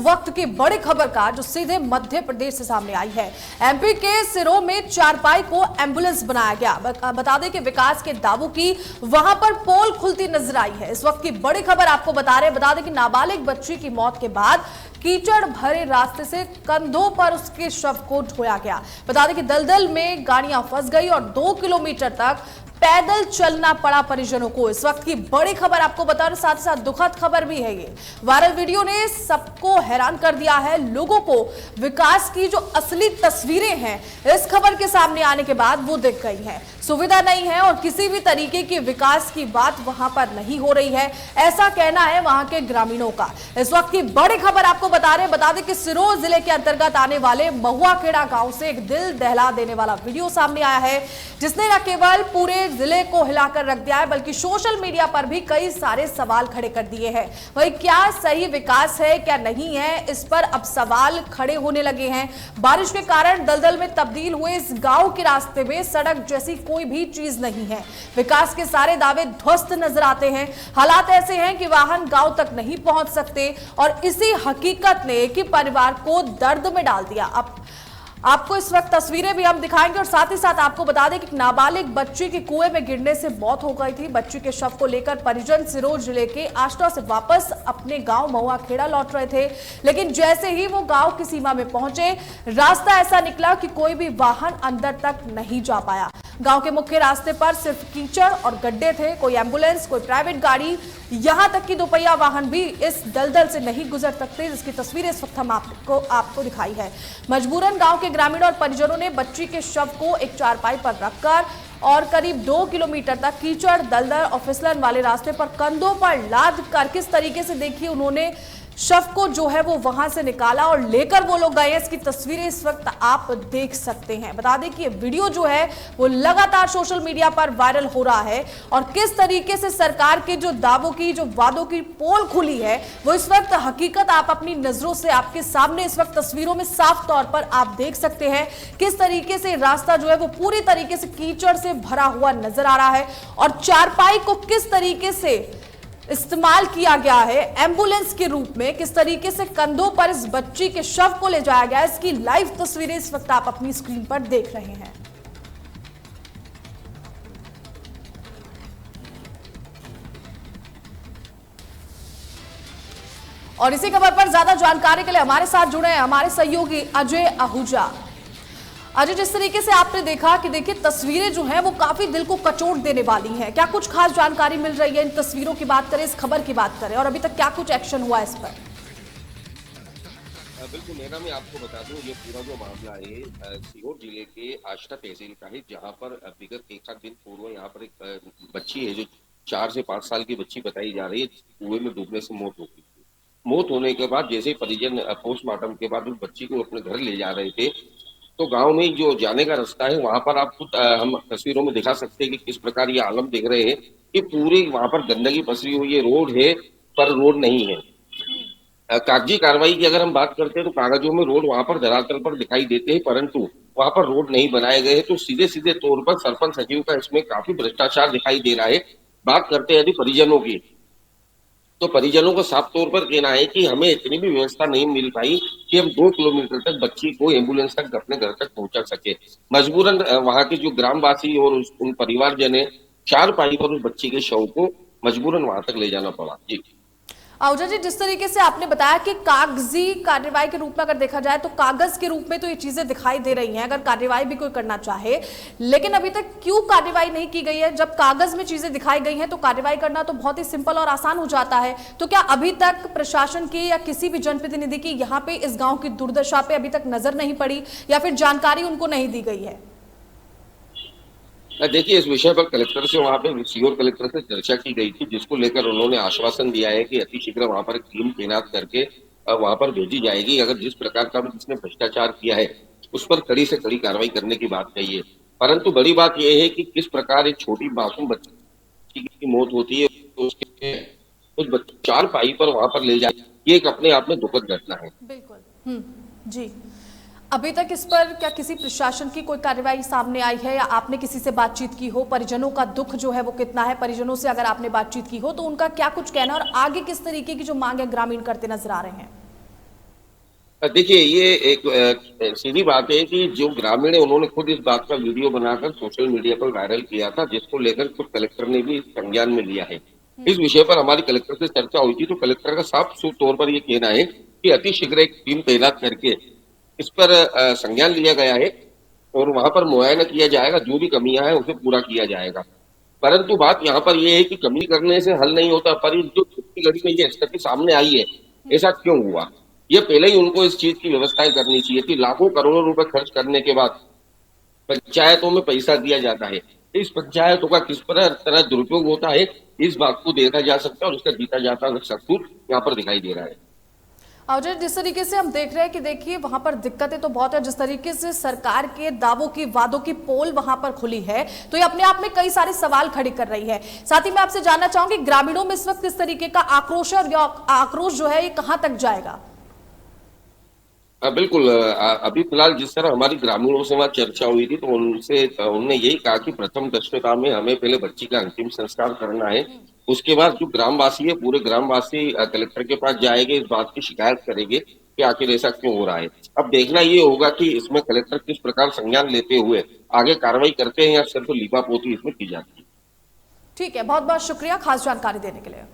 वक्त की बड़ी खबर का जो सीधे मध्य प्रदेश से सामने आई है। एमपी के सिरों में चारपाई को एम्बुलेंस बनाया गया। बता दें कि विकास के दावों की वहां पर पोल खुलती नजर आई है। इस वक्त की बड़ी खबर आपको बता दें कि नाबालिग बच्ची की मौत के बाद कीचड़ भरे रास्ते से कंधों पर उसके शव को ढोया गया। बता दें कि दलदल में गाड़ियां फंस गई और 2 किलोमीटर तक पैदल चलना पड़ा परिजनों को। इस वक्त की बड़ी खबर आपको बता रहे, साथ ही साथ दुखद खबर भी है। ये वायरल वीडियो ने सबको हैरान कर दिया है। लोगों को विकास की जो असली तस्वीरें हैं इस खबर के सामने आने के बाद वो दिख गई हैं। सुविधा नहीं है और किसी भी तरीके की विकास की बात वहां पर नहीं हो रही है, ऐसा कहना है वहां के ग्रामीणों का। इस वक्त की बड़ी खबर आपको बता दें कि सिरों जिले के अंतर्गत आने वाले महुआखेड़ा गांव से एक दिल दहला देने वाला वीडियो सामने आया है, जिसने न केवल पूरे जिले को हिलाकर रख दिया है बल्कि सोशल मीडिया पर भी कई सारे सवाल खड़े कर दिए हैं। वही क्या सही विकास है क्या नहीं है, इस पर अब सवाल खड़े होने लगे हैं। बारिश के कारण दलदल में तब्दील हुए इस गांव के रास्ते में सड़क जैसी कोई भी चीज नहीं है। विकास के सारे दावे ध्वस्त नजर आते हैं। हालात ऐसे हैं कि वाहन गांव तक नहीं पहुंच सकते और इसी हकीकत ने एक ही परिवार को दर्द में डाल दिया। अब आपको इस वक्त तस्वीरें भी हम दिखाएंगे और साथ ही साथ आपको बता दें कि नाबालिग बच्ची की कुएं में गिरने से मौत हो गई थी। बच्ची के शव को लेकर परिजन सिरों जिले के आष्टा से वापस अपने गांव महुआखेड़ा लौट रहे थे, लेकिन जैसे ही वो गांव की सीमा में पहुंचे रास्ता ऐसा निकला कि कोई भी वाहन अंदर तक नहीं जा पाया। गांव के मुख्य रास्ते पर सिर्फ कीचड़ और गड्ढे थे। कोई एम्बुलेंस, कोई प्राइवेट गाड़ी, यहां तक कि दोपहिया वाहन भी इस दलदल से नहीं गुजर सकते, जिसकी तस्वीरें इस वक्त हम आपको दिखाई है। मजबूरन गांव के ग्रामीण और परिजनों ने बच्ची के शव को एक चारपाई पर रखकर और करीब 2 किलोमीटर तक कीचड़, दलदल और फिसलन वाले रास्ते पर कंधों पर लाद कर किस तरीके से देखिए उन्होंने शव को जो है वो वहां से निकाला और लेकर वो लोग गए। इसकी तस्वीरें इस वक्त आप देख सकते हैं। बता दें कि ये वीडियो जो है वो लगातार सोशल मीडिया पर वायरल हो रहा है और किस तरीके से सरकार के जो दावों की, जो वादों की पोल खुली है वो इस वक्त हकीकत आप अपनी नजरों से आपके सामने इस वक्त तस्वीरों में साफ तौर पर आप देख सकते हैं। किस तरीके से रास्ता जो है वो पूरी तरीके से कीचड़ से भरा हुआ नजर आ रहा है और चारपाई को किस तरीके से इस्तेमाल किया गया है एम्बुलेंस के रूप में, किस तरीके से कंधों पर इस बच्ची के शव को ले जाया गया, इसकी लाइव तस्वीरें इस वक्त आप अपनी स्क्रीन पर देख रहे हैं। और इसी खबर पर ज्यादा जानकारी के लिए हमारे साथ जुड़े हैं हमारे सहयोगी अजय आहूजा। अजय, जिस तरीके से आपने देखा कि देखिए तस्वीरें जो हैं वो काफी दिल को कचोट देने वाली हैं, क्या कुछ खास जानकारी मिल रही है इन तस्वीरों की बात करें, इस खबर की बात करें और अभी तक क्या कुछ एक्शन हुआ इस पर? बिल्कुल मेरा, मैं आपको बता दूं ये पूरा जो मामला है सीहोर जिले के आष्टा तहसील का है, जहां पर विगत 1 दिन पूर्व यहाँ पर एक बच्ची है जो 4 से 5 साल की बच्ची बताई जा रही है, कुएं में डूबने से मौत हो गई। मौत होने के बाद जैसे परिजन पोस्टमार्टम के बाद उस बच्ची को अपने घर ले जा रहे थे, तो गांव में जो जाने का रास्ता है वहां पर आप खुद हम तस्वीरों में दिखा सकते हैं कि किस प्रकार ये आलम देख रहे हैं कि पूरी वहां पर गंदगी पसरी हुई है। रोड है पर रोड नहीं है। कागजी कार्रवाई की अगर हम बात करते हैं तो कागजों में रोड वहां पर धरातल पर दिखाई देते हैं, परंतु वहां पर रोड नहीं बनाए गए। तो सीधे सीधे तौर पर सरपंच सचिव का इसमें काफी भ्रष्टाचार दिखाई दे रहा है। बात करते हैं यदि परिजनों की, तो परिजनों को साफ तौर पर कहना है कि हमें इतनी भी व्यवस्था नहीं मिल पाई कि हम 2 किलोमीटर तक बच्ची को एम्बुलेंस तक अपने घर तक पहुंचा सके। मजबूरन वहां के जो ग्रामवासी और उन परिवारजन ने चारपाई पर उस बच्ची के शव को मजबूरन वहां तक ले जाना पड़ा। जी आहूजा जी, जिस तरीके से आपने बताया कि कागजी कार्रवाई के रूप में अगर देखा जाए तो कागज के रूप में तो ये चीजें दिखाई दे रही हैं अगर कार्रवाई भी कोई करना चाहे, लेकिन अभी तक क्यों कार्रवाई नहीं की गई है? जब कागज में चीजें दिखाई गई हैं तो कार्रवाई करना तो बहुत ही सिंपल और आसान हो जाता है। तो क्या अभी तक प्रशासन की या किसी भी जनप्रतिनिधि की यहाँ पे इस गाँव की दुर्दशा पे अभी तक नजर नहीं पड़ी या फिर जानकारी उनको नहीं दी गई है? देखिए, इस विषय पर कलेक्टर से वहां पे सीहोर कलेक्टर से चर्चा की गई थी, जिसको लेकर उन्होंने आश्वासन दिया है कि अतिशीघ्र वहां पर एक टीम तैनात करके वहां पर भेजी जाएगी। अगर जिस प्रकार का जिसने भ्रष्टाचार किया है उस पर कड़ी से कड़ी कार्रवाई करने की बात कही है। परंतु बड़ी बात यह है कि किस प्रकार एक छोटी मासूम बच्ची की मौत होती है तो उसके उस चारपाई पर वहां पर ले जाए, ये एक अपने आप में दुखद घटना है। बिल्कुल। जी, अभी तक इस पर क्या किसी प्रशासन की कोई कार्रवाई सामने आई है या आपने किसी से बातचीत की हो? परिजनों का दुख जो है वो कितना है? परिजनों से अगर आपने बातचीत की हो तो उनका क्या कुछ कहना और आगे किस तरीके की जो मांग है ग्रामीण करते नजर आ रहे हैं? देखिए ये एक सीधी बात है कि जो ग्रामीण है उन्होंने खुद इस बात का वीडियो बनाकर सोशल मीडिया पर वायरल किया था, जिसको लेकर खुद कलेक्टर ने भी संज्ञान में लिया है। इस विषय पर हमारी कलेक्टर से चर्चा हुई थी, तो कलेक्टर का साफ तौर पर ये कहना है कि अतिशीघ्र एक टीम तैनात करके इस पर संज्ञान लिया गया है और वहां पर मुआयना किया जाएगा, जो भी कमियां हैं उसे पूरा किया जाएगा। परंतु बात यहाँ पर यह है कि कमी करने से हल नहीं होता, पर जो छत्तीसगढ़ में ये स्थिति सामने आई है, ऐसा क्यों हुआ? ये पहले ही उनको इस चीज की व्यवस्थाएं करनी चाहिए थी। लाखों करोड़ों रुपए खर्च करने के बाद पंचायतों में पैसा दिया जाता है, इस पंचायतों का किस तरह दुरुपयोग होता है, इस बात को देखा जा सकता है और उसका जीता जाता सबूत यहाँ पर दिखाई दे रहा है। और जिस तरीके से हम देख रहे हैं कि देखिए वहां पर दिक्कतें तो बहुत है, जिस तरीके से सरकार के दावों की वादों की पोल वहां पर खुली है, तो ये अपने आप में कई सारे सवाल खड़े कर रही है। साथ ही मैं आपसे जानना चाहूंगी ग्रामीणों में इस वक्त किस तरीके का आक्रोश है और आक्रोश जो है ये कहां तक जाएगा? बिल्कुल। अभी फिलहाल जिस तरह हमारी ग्रामीणों से वहाँ चर्चा हुई थी, तो उनसे उन्होंने यही कहा कि प्रथम दृष्टता में हमें पहले बच्ची का अंतिम संस्कार करना है। उसके बाद जो ग्रामवासी है, पूरे ग्रामवासी कलेक्टर के पास जाएंगे, इस बात की शिकायत करेंगे कि आखिर ऐसा क्यों हो रहा है। अब देखना ये होगा कि इसमें कलेक्टर किस प्रकार संज्ञान लेते हुए आगे कार्रवाई करते हैं या सिर्फ लीपापोती इसमें की जाती है। ठीक है, बहुत बहुत शुक्रिया खास जानकारी देने के लिए।